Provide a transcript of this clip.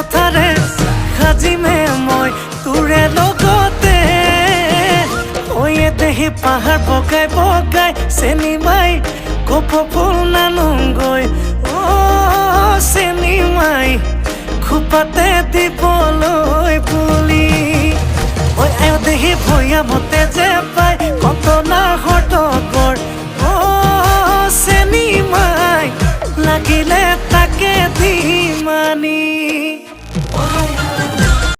কথাৰে সাজিমে মই তোৰে লগতে হৈয়ে দেহি পাহাৰ বগাই বগাই চেনি মাই কপৌ ফুল নানোগৈ চেনি মাই খোপাতে দিবলৈ বুলি ঐ আয় দেহি ভৈয়ামত